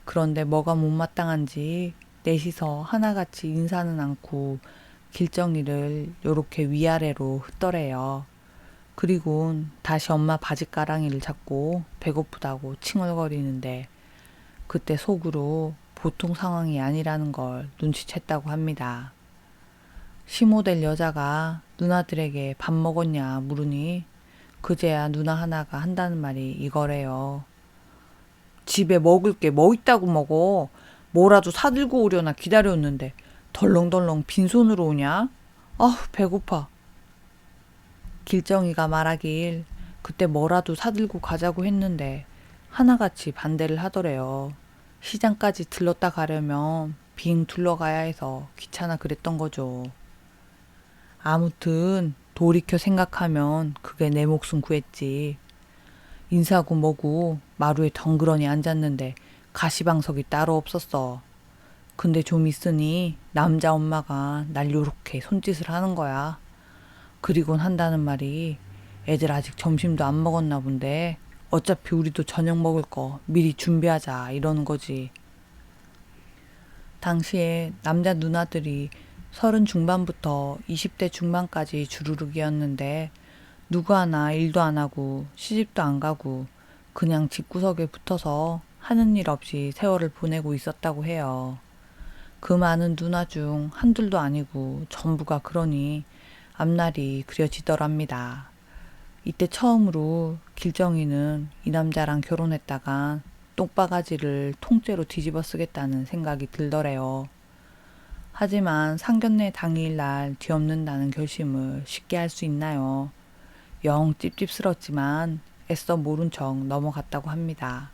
Speaker 1: 그런데 뭐가 못마땅한지 넷이서 하나같이 인사는 않고 길정이를 요렇게 위아래로 흩더래요. 그리고 다시 엄마 바지가랑이를 잡고 배고프다고 칭얼거리는데 그때 속으로 보통 상황이 아니라는 걸 눈치챘다고 합니다. 시모될 여자가 누나들에게 밥 먹었냐 물으니 그제야 누나 하나가 한다는 말이 이거래요. 집에 먹을 게 뭐 있다고 먹어. 뭐라도 사들고 오려나 기다렸는데 덜렁덜렁 빈손으로 오냐? 아우 배고파. 길정이가 말하길 그때 뭐라도 사들고 가자고 했는데 하나같이 반대를 하더래요. 시장까지 들렀다 가려면 빙 둘러가야 해서 귀찮아 그랬던 거죠. 아무튼 돌이켜 생각하면 그게 내 목숨 구했지. 인사고 뭐고 마루에 덩그러니 앉았는데 가시방석이 따로 없었어. 근데 좀 있으니 남자 엄마가 날 요렇게 손짓을 하는 거야. 그리곤 한다는 말이 애들 아직 점심도 안 먹었나 본데 어차피 우리도 저녁 먹을 거 미리 준비하자 이러는 거지. 당시에 남자 누나들이 30 중반부터 20대 중반까지 주르륵이었는데 누구 하나 일도 안 하고 시집도 안 가고 그냥 집구석에 붙어서 하는 일 없이 세월을 보내고 있었다고 해요. 그 많은 누나 중 한둘도 아니고 전부가 그러니 앞날이 그려지더랍니다. 이때 처음으로 길정이는 이 남자랑 결혼했다가 똥바가지를 통째로 뒤집어 쓰겠다는 생각이 들더래요. 하지만 상견례 당일날 뒤엎는다는 결심을 쉽게 할 수 있나요? 영 찝찝스럽지만 애써 모른 척 넘어갔다고 합니다.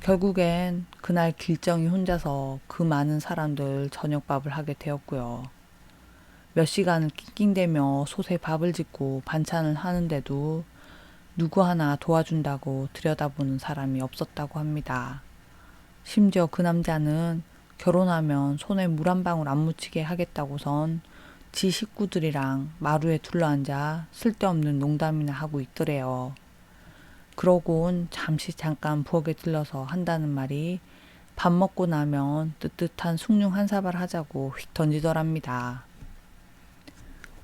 Speaker 1: 결국엔 그날 길정이 혼자서 그 많은 사람들 저녁밥을 하게 되었고요. 몇 시간을 낑낑대며 솥에 밥을 짓고 반찬을 하는데도 누구 하나 도와준다고 들여다보는 사람이 없었다고 합니다. 심지어 그 남자는 결혼하면 손에 물 한 방울 안 묻히게 하겠다고선 지 식구들이랑 마루에 둘러앉아 쓸데없는 농담이나 하고 있더래요. 그러곤 잠깐 부엌에 들러서 한다는 말이 밥 먹고 나면 뜨뜻한 숭늉 한 사발 하자고 휙 던지더랍니다.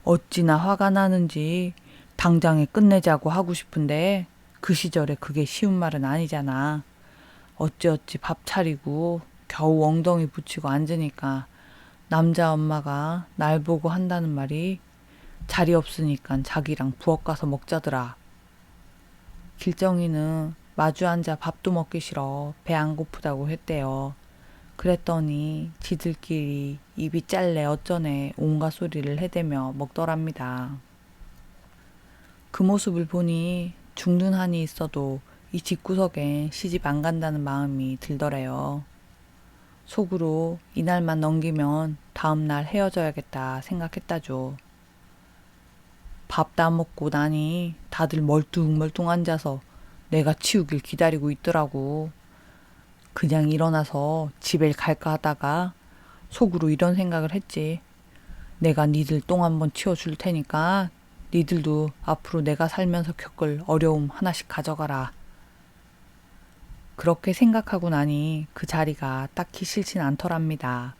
Speaker 1: 어찌나 화가 나는지 당장에 끝내자고 하고 싶은데 그 시절에 그게 쉬운 말은 아니잖아. 어찌어찌 밥 차리고 겨우 엉덩이 붙이고 앉으니까 남자 엄마가 날 보고 한다는 말이 자리 없으니까 자기랑 부엌 가서 먹자더라. 길정이는 마주 앉아 밥도 먹기 싫어 배 안 고프다고 했대요. 그랬더니 지들끼리 입이 짤래 어쩌네 온갖 소리를 해대며 먹더랍니다. 그 모습을 보니 죽는 한이 있어도 이 집구석엔 시집 안 간다는 마음이 들더래요. 속으로 이날만 넘기면 다음날 헤어져야겠다 생각했다죠. 밥 다 먹고 나니 다들 멀뚱멀뚱 앉아서 내가 치우길 기다리고 있더라고. 그냥 일어나서 집에 갈까 하다가 속으로 이런 생각을 했지. 내가 니들 똥 한번 치워줄 테니까 니들도 앞으로 내가 살면서 겪을 어려움 하나씩 가져가라. 그렇게 생각하고 나니 그 자리가 딱히 싫진 않더랍니다.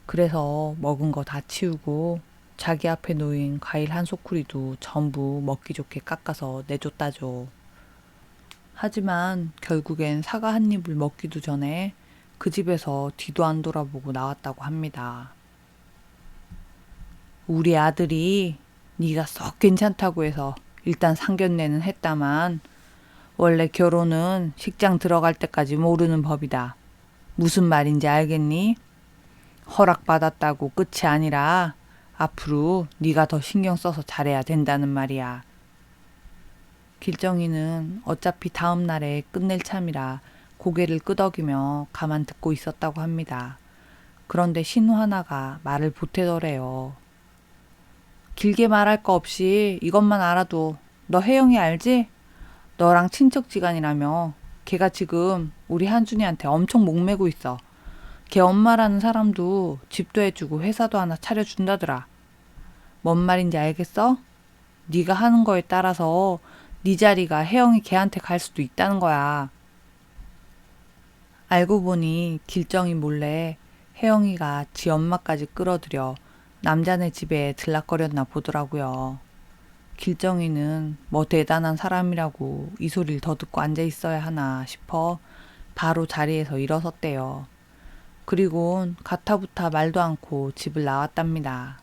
Speaker 1: 그래서 먹은 거 다 치우고 자기 앞에 놓인 과일 한 소쿠리도 전부 먹기 좋게 깎아서 내줬다죠. 하지만 결국엔 사과 한 입을 먹기도 전에 그 집에서 뒤도 안 돌아보고 나왔다고 합니다. 우리 아들이 네가 썩 괜찮다고 해서 일단 상견례는 했다만 원래 결혼은 식장 들어갈 때까지 모르는 법이다. 무슨 말인지 알겠니? 허락받았다고 끝이 아니라 앞으로 네가 더 신경 써서 잘해야 된다는 말이야. 길정이는 어차피 다음 날에 끝낼 참이라 고개를 끄덕이며 가만 듣고 있었다고 합니다. 그런데 신우 하나가 말을 보태더래요. 길게 말할 거 없이 이것만 알아도 너 혜영이 알지? 너랑 친척지간이라며 걔가 지금 우리 한준이한테 엄청 목매고 있어. 걔 엄마라는 사람도 집도 해주고 회사도 하나 차려준다더라. 뭔 말인지 알겠어? 네가 하는 거에 따라서 네 자리가 혜영이 걔한테 갈 수도 있다는 거야. 알고 보니 길정이 몰래 혜영이가 지 엄마까지 끌어들여 남자네 집에 들락거렸나 보더라고요. 길정이는 뭐 대단한 사람이라고 이 소리를 더 듣고 앉아 있어야 하나 싶어 바로 자리에서 일어섰대요. 그리곤 가타부타 말도 않고 집을 나왔답니다.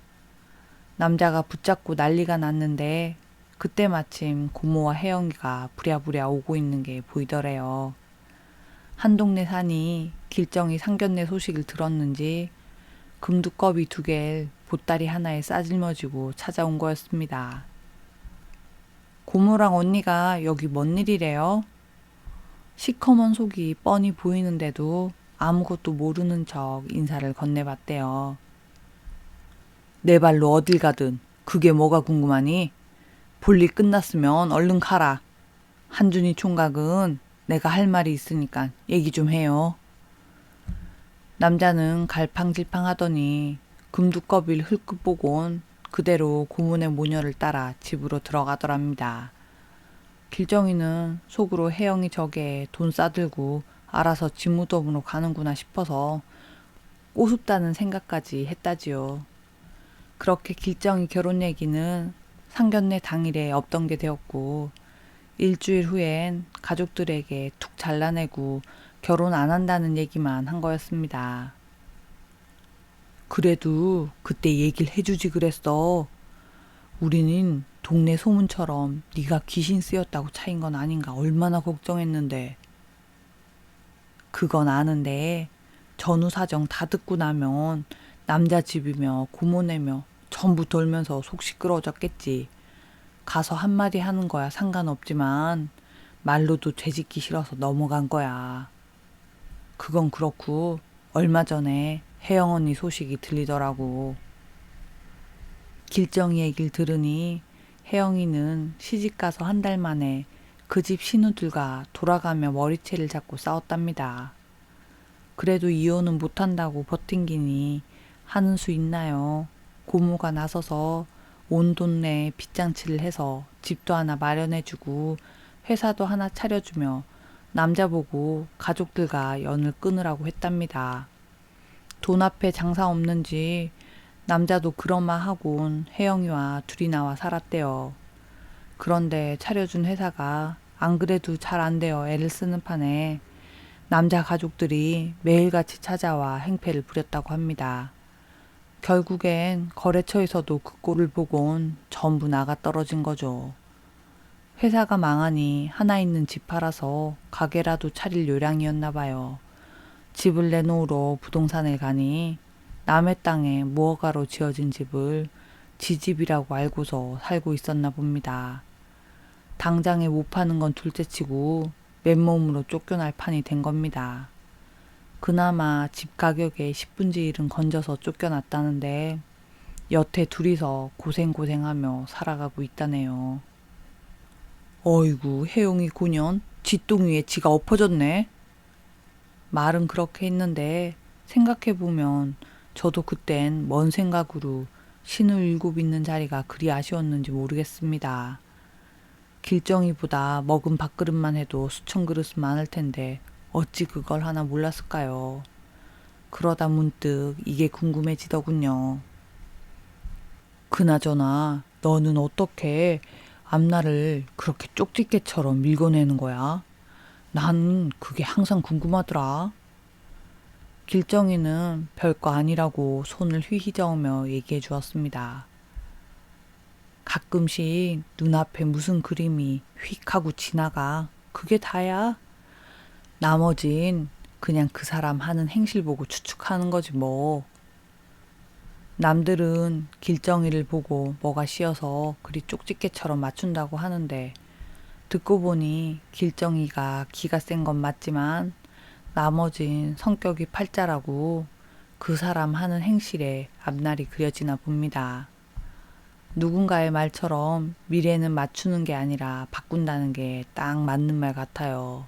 Speaker 1: 남자가 붙잡고 난리가 났는데 그때 마침 고모와 혜영이가 부랴부랴 오고 있는 게 보이더래요. 한 동네 사니 길정이 상견례 소식을 들었는지 금두꺼비 2개를 보따리 하나에 싸질머지고 찾아온 거였습니다. 고모랑 언니가 여기 뭔 일이래요? 시커먼 속이 뻔히 보이는데도 아무것도 모르는 척 인사를 건네봤대요. 내 발로 어딜 가든 그게 뭐가 궁금하니? 볼일 끝났으면 얼른 가라. 한준이 총각은 내가 할 말이 있으니까 얘기 좀 해요. 남자는 갈팡질팡 하더니 금두꺼비를 흘끗 보곤 그대로 고문의 모녀를 따라 집으로 들어가더랍니다. 길정이는 속으로 혜영이 저게 돈 싸들고 알아서 집무덤으로 가는구나 싶어서 꼬숩다는 생각까지 했다지요. 그렇게 길정이 결혼 얘기는 상견례 당일에 없던 게 되었고 일주일 후엔 가족들에게 툭 잘라내고 결혼 안 한다는 얘기만 한 거였습니다. 그래도 그때 얘기를 해주지 그랬어. 우리는 동네 소문처럼 네가 귀신 쓰였다고 차인 건 아닌가 얼마나 걱정했는데. 그건 아는데 전후 사정 다 듣고 나면 남자 집이며 고모네며 전부 돌면서 속 시끄러워졌겠지. 가서 한마디 하는 거야 상관없지만 말로도 죄짓기 싫어서 넘어간 거야. 그건 그렇고 얼마 전에 혜영 언니 소식이 들리더라고. 길정이 얘기를 들으니 혜영이는 시집가서 한 달 만에 그 집 신우들과 돌아가며 머리채를 잡고 싸웠답니다. 그래도 이혼은 못한다고 버팅기니 하는 수 있나요? 고모가 나서서 온 동네에 빚장치를 해서 집도 하나 마련해주고 회사도 하나 차려주며 남자 보고 가족들과 연을 끊으라고 했답니다. 돈 앞에 장사 없는지 남자도 그런마 하곤 혜영이와 둘이 나와 살았대요. 그런데 차려준 회사가 안 그래도 잘 안 되어 애를 쓰는 판에 남자 가족들이 매일같이 찾아와 행패를 부렸다고 합니다. 결국엔 거래처에서도 그 꼴을 보곤 전부 나가 떨어진 거죠. 회사가 망하니 하나 있는 집 팔아서 가게라도 차릴 요량이었나 봐요. 집을 내놓으러 부동산에 가니 남의 땅에 무허가로 지어진 집을 지 집이라고 알고서 살고 있었나 봅니다. 당장에 못 파는 건 둘째치고 맨몸으로 쫓겨날 판이 된 겁니다. 그나마 집 가격에 10분지 1은 건져서 쫓겨났다는데 여태 둘이서 고생고생하며 살아가고 있다네요. 어이구 혜영이 고년 쥐똥 위에 지가 엎어졌네. 말은 그렇게 했는데 생각해보면 저도 그땐 뭔 생각으로 신우 7 있는 자리가 그리 아쉬웠는지 모르겠습니다. 길정이보다 먹은 밥그릇만 해도 수천 그릇은 많을 텐데 어찌 그걸 하나 몰랐을까요? 그러다 문득 이게 궁금해지더군요. 그나저나 너는 어떻게 앞날을 그렇게 쪽집게처럼 밀고내는 거야? 난 그게 항상 궁금하더라. 길정이는 별거 아니라고 손을 휘휘저으며 얘기해 주었습니다. 가끔씩 눈앞에 무슨 그림이 휙 하고 지나가. 그게 다야. 나머진 그냥 그 사람 하는 행실 보고 추측하는 거지 뭐. 남들은 길정이를 보고 뭐가 씌어서 그리 쪽집게처럼 맞춘다고 하는데 듣고 보니 길정이가 기가 센 건 맞지만 나머진 성격이 팔자라고 그 사람 하는 행실에 앞날이 그려지나 봅니다. 누군가의 말처럼 미래는 맞추는 게 아니라 바꾼다는 게 딱 맞는 말 같아요.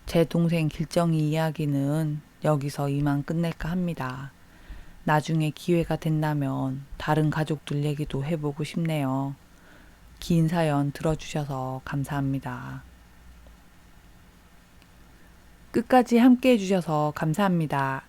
Speaker 1: 제 동생 길정이 이야기는 여기서 이만 끝낼까 합니다. 나중에 기회가 된다면 다른 가족들 얘기도 해보고 싶네요. 긴 사연 들어주셔서 감사합니다. 끝까지 함께 해주셔서 감사합니다.